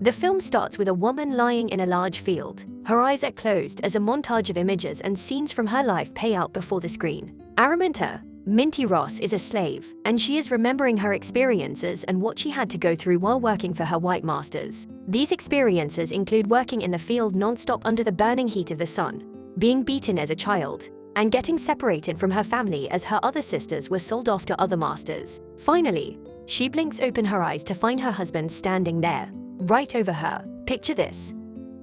The film starts with a woman lying in a large field. Her eyes are closed as a montage of images and scenes from her life play out before the screen. Araminta, Minty Ross, is a slave, and she is remembering her experiences and what she had to go through while working for her white masters. These experiences include working in the field non-stop under the burning heat of the sun, being beaten as a child, and getting separated from her family as her other sisters were sold off to other masters. Finally, she blinks open her eyes to find her husband standing there, right over her. Picture this.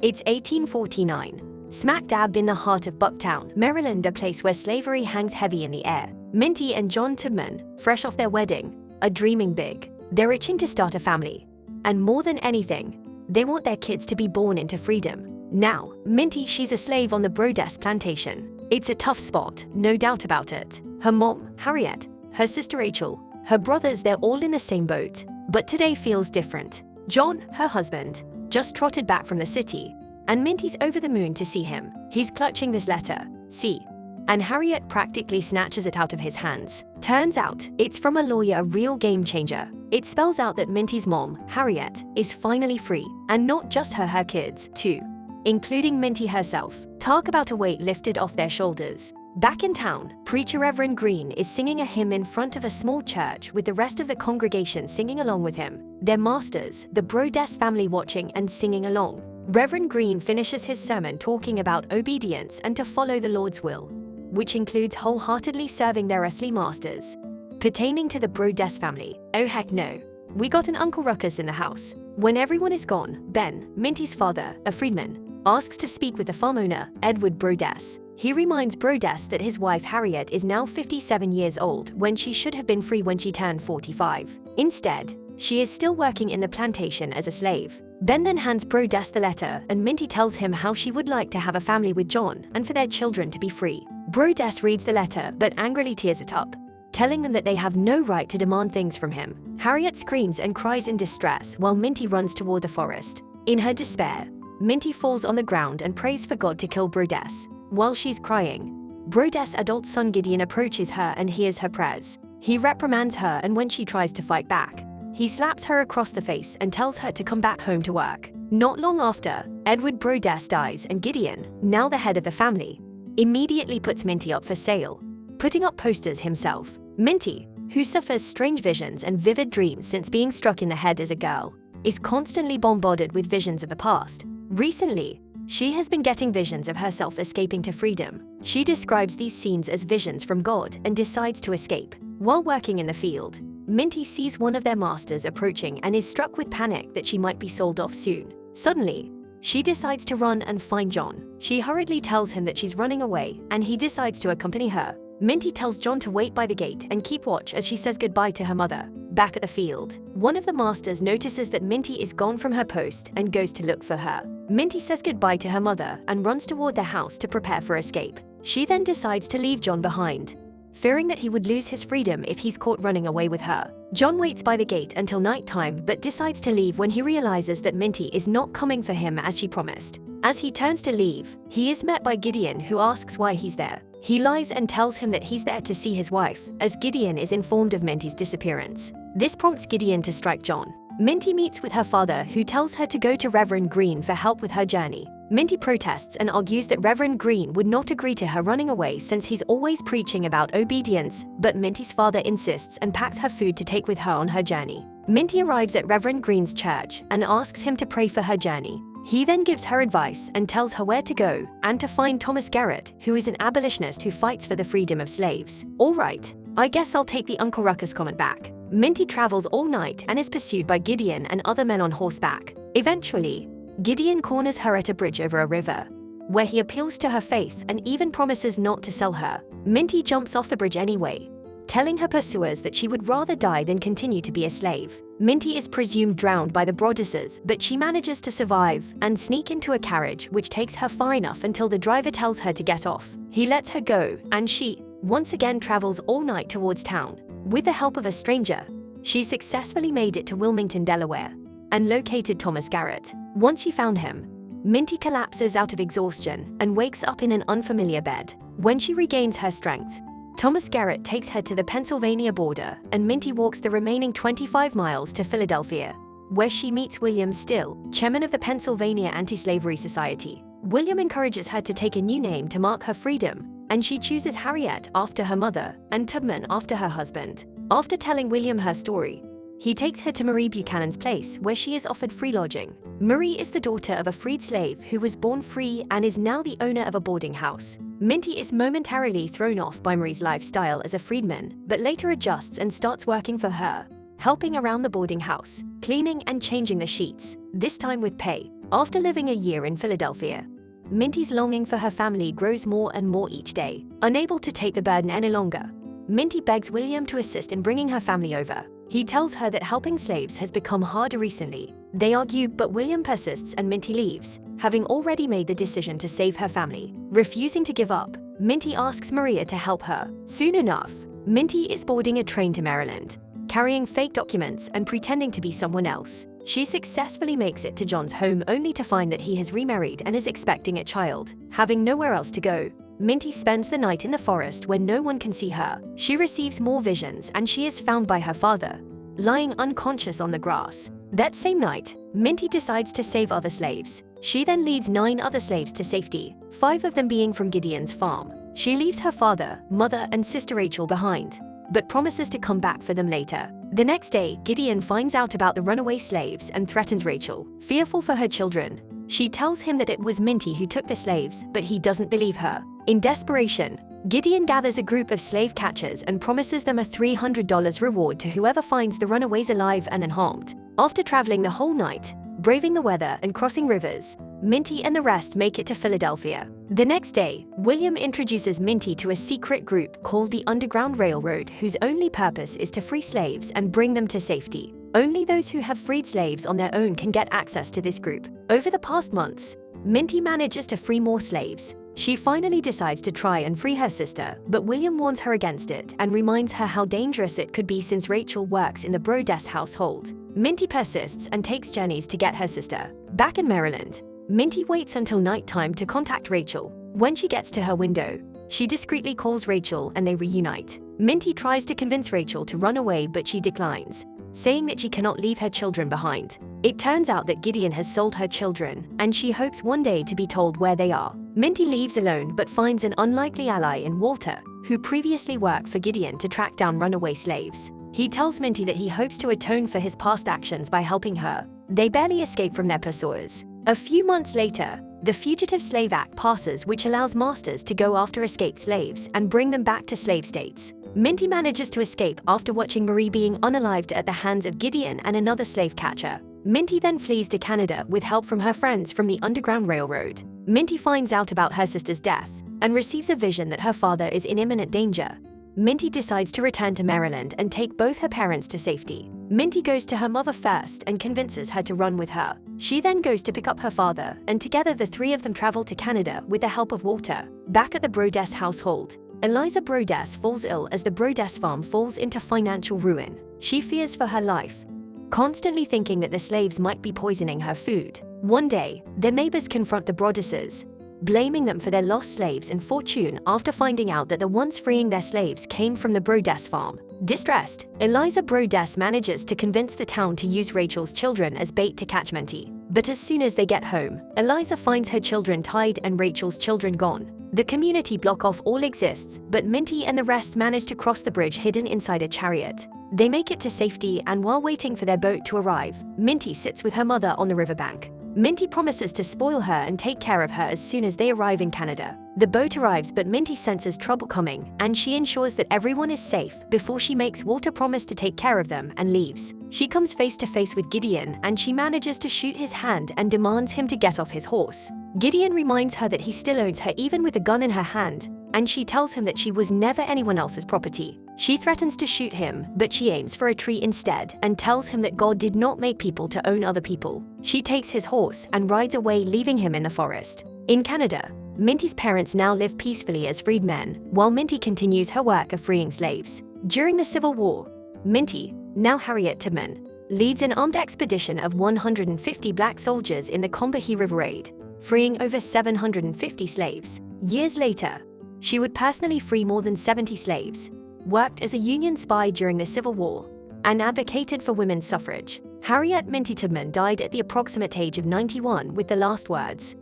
It's 1849. Smack dab in the heart of Bucktown, Maryland, a place where slavery hangs heavy in the air. Minty and John Tubman, fresh off their wedding, are dreaming big. They're itching to start a family. And more than anything, they want their kids to be born into freedom. Now, Minty, she's a slave on the Brodess plantation. It's a tough spot, no doubt about it. Her mom, Harriet, her sister Rachel, her brothers, they're all in the same boat. But today feels different. John, her husband, just trotted back from the city, and Minty's over the moon to see him. He's clutching this letter, C, and Harriet practically snatches it out of his hands. Turns out, it's from a lawyer, a real game changer. It spells out that Minty's mom, Harriet, is finally free, and not just her kids, too, including Minty herself. Talk about a weight lifted off their shoulders. Back in town, preacher Reverend Green is singing a hymn in front of a small church with the rest of the congregation singing along with him. Their masters, the Brodess family, watching and singing along. Reverend Green finishes his sermon talking about obedience and to follow the Lord's will, which includes wholeheartedly serving their earthly masters. Pertaining to the Brodess family, oh heck no. We got an Uncle Ruckus in the house. When everyone is gone, Ben, Minty's father, a freedman, asks to speak with the farm owner, Edward Brodess. He reminds Brodess that his wife Harriet is now 57 years old when she should have been free when she turned 45. Instead, she is still working in the plantation as a slave. Ben then hands Brodess the letter, and Minty tells him how she would like to have a family with John and for their children to be free. Brodess reads the letter but angrily tears it up, telling them that they have no right to demand things from him. Harriet screams and cries in distress while Minty runs toward the forest. In her despair, Minty falls on the ground and prays for God to kill Brodess. While she's crying, Brodess' adult son Gideon approaches her and hears her prayers. He reprimands her, and when she tries to fight back, he slaps her across the face and tells her to come back home to work. Not long after, Edward Brodess dies, and Gideon, now the head of the family, immediately puts Minty up for sale, putting up posters himself. Minty, who suffers strange visions and vivid dreams since being struck in the head as a girl, is constantly bombarded with visions of the past. Recently, she has been getting visions of herself escaping to freedom. She describes these scenes as visions from God and decides to escape. While working in the field, Minty sees one of their masters approaching and is struck with panic that she might be sold off soon. Suddenly, she decides to run and find John. She hurriedly tells him that she's running away, and he decides to accompany her. Minty tells John to wait by the gate and keep watch as she says goodbye to her mother. Back at the field, one of the masters notices that Minty is gone from her post and goes to look for her. Minty says goodbye to her mother and runs toward their house to prepare for escape. She then decides to leave John behind, fearing that he would lose his freedom if he's caught running away with her. John waits by the gate until nighttime but decides to leave when he realizes that Minty is not coming for him as she promised. As he turns to leave, he is met by Gideon, who asks why he's there. He lies and tells him that he's there to see his wife, as Gideon is informed of Minty's disappearance. This prompts Gideon to strike John. Minty meets with her father, who tells her to go to Reverend Green for help with her journey. Minty protests and argues that Reverend Green would not agree to her running away since he's always preaching about obedience, but Minty's father insists and packs her food to take with her on her journey. Minty arrives at Reverend Green's church and asks him to pray for her journey. He then gives her advice and tells her where to go and to find Thomas Garrett, who is an abolitionist who fights for the freedom of slaves. All right, I guess I'll take the Uncle Ruckus comment back. Minty travels all night and is pursued by Gideon and other men on horseback. Eventually, Gideon corners her at a bridge over a river, where he appeals to her faith and even promises not to sell her. Minty jumps off the bridge anyway, telling her pursuers that she would rather die than continue to be a slave. Minty is presumed drowned by the Brodesses, but she manages to survive and sneak into a carriage which takes her far enough until the driver tells her to get off. He lets her go, and she, once again, travels all night towards town. With the help of a stranger, she successfully made it to Wilmington, Delaware, and located Thomas Garrett. Once she found him, Minty collapses out of exhaustion and wakes up in an unfamiliar bed. When she regains her strength, Thomas Garrett takes her to the Pennsylvania border, and Minty walks the remaining 25 miles to Philadelphia. where she meets William Still, chairman of the Pennsylvania Anti-Slavery Society. William encourages her to take a new name to mark her freedom, and she chooses Harriet after her mother and Tubman after her husband. After telling William her story, he takes her to Marie Buchanan's place, where she is offered free lodging. Marie is the daughter of a freed slave who was born free and is now the owner of a boarding house. Minty is momentarily thrown off by Marie's lifestyle as a freedman, but later adjusts and starts working for her, helping around the boarding house, cleaning and changing the sheets, this time with pay. After living a year in Philadelphia, Minty's longing for her family grows more and more each day. Unable to take the burden any longer, Minty begs William to assist in bringing her family over. He tells her that helping slaves has become harder recently. They argue, but William persists and Minty leaves, having already made the decision to save her family. Refusing to give up, Minty asks Maria to help her. Soon enough, Minty is boarding a train to Maryland, carrying fake documents and pretending to be someone else. She successfully makes it to John's home only to find that he has remarried and is expecting a child. Having nowhere else to go, Minty spends the night in the forest where no one can see her. She receives more visions and she is found by her father, lying unconscious on the grass. That same night, Minty decides to save other slaves. She then leads 9 other slaves to safety, 5 of them being from Gideon's farm. She leaves her father, mother, and sister Rachel behind, but promises to come back for them later. The next day, Gideon finds out about the runaway slaves and threatens Rachel. Fearful for her children, she tells him that it was Minty who took the slaves, but he doesn't believe her. In desperation, Gideon gathers a group of slave catchers and promises them a $300 reward to whoever finds the runaways alive and unharmed. After traveling the whole night, braving the weather and crossing rivers, Minty and the rest make it to Philadelphia. The next day, William introduces Minty to a secret group called the Underground Railroad, whose only purpose is to free slaves and bring them to safety. Only those who have freed slaves on their own can get access to this group. Over the past months, Minty manages to free more slaves. She finally decides to try and free her sister, but William warns her against it and reminds her how dangerous it could be since Rachel works in the Brodess household. Minty persists and takes journeys to get her sister. Back in Maryland, Minty waits until nighttime to contact Rachel. When she gets to her window, she discreetly calls Rachel and they reunite. Minty tries to convince Rachel to run away, but she declines, saying that she cannot leave her children behind. It turns out that Gideon has sold her children, and she hopes one day to be told where they are. Minty leaves alone but finds an unlikely ally in Walter, who previously worked for Gideon to track down runaway slaves. He tells Minty that he hopes to atone for his past actions by helping her. They barely escape from their pursuers. A few months later, the Fugitive Slave Act passes, which allows masters to go after escaped slaves and bring them back to slave states. Minty manages to escape after watching Marie being unalived at the hands of Gideon and another slave catcher. Minty then flees to Canada with help from her friends from the Underground Railroad. Minty finds out about her sister's death and receives a vision that her father is in imminent danger. Minty decides to return to Maryland and take both her parents to safety. Minty goes to her mother first and convinces her to run with her. She then goes to pick up her father, and together the 3 of them travel to Canada with the help of Walter. Back at the Brodess household, Eliza Brodess falls ill as the Brodess farm falls into financial ruin. She fears for her life, constantly thinking that the slaves might be poisoning her food. One day, their neighbors confront the Brodesses, blaming them for their lost slaves and fortune after finding out that the ones freeing their slaves came from the Brodess farm. Distressed, Eliza Brodess manages to convince the town to use Rachel's children as bait to catch Minty. But as soon as they get home, Eliza finds her children tied and Rachel's children gone. The community block off all exists, but Minty and the rest manage to cross the bridge hidden inside a chariot. They make it to safety, and while waiting for their boat to arrive, Minty sits with her mother on the riverbank. Minty promises to spoil her and take care of her as soon as they arrive in Canada. The boat arrives, but Minty senses trouble coming, and she ensures that everyone is safe before she makes Walter promise to take care of them and leaves. She comes face to face with Gideon, and she manages to shoot his hand and demands him to get off his horse. Gideon reminds her that he still owns her even with a gun in her hand, and she tells him that she was never anyone else's property. She threatens to shoot him, but she aims for a tree instead and tells him that God did not make people to own other people. She takes his horse and rides away, leaving him in the forest. In Canada, Minty's parents now live peacefully as freedmen, while Minty continues her work of freeing slaves. During the Civil War, Minty, now Harriet Tubman, leads an armed expedition of 150 black soldiers in the Combahee River Raid, freeing over 750 slaves. Years later, she would personally free more than 70 slaves, worked as a Union spy during the Civil War, and advocated for women's suffrage. Harriet Tubman died at the approximate age of 91 with the last words,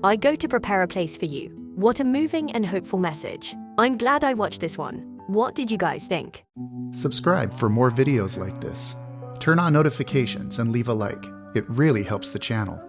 "I go to prepare a place for you." What a moving and hopeful message. I'm glad I watched this one. What did you guys think? Subscribe for more videos like this. Turn on notifications and leave a like. It really helps the channel.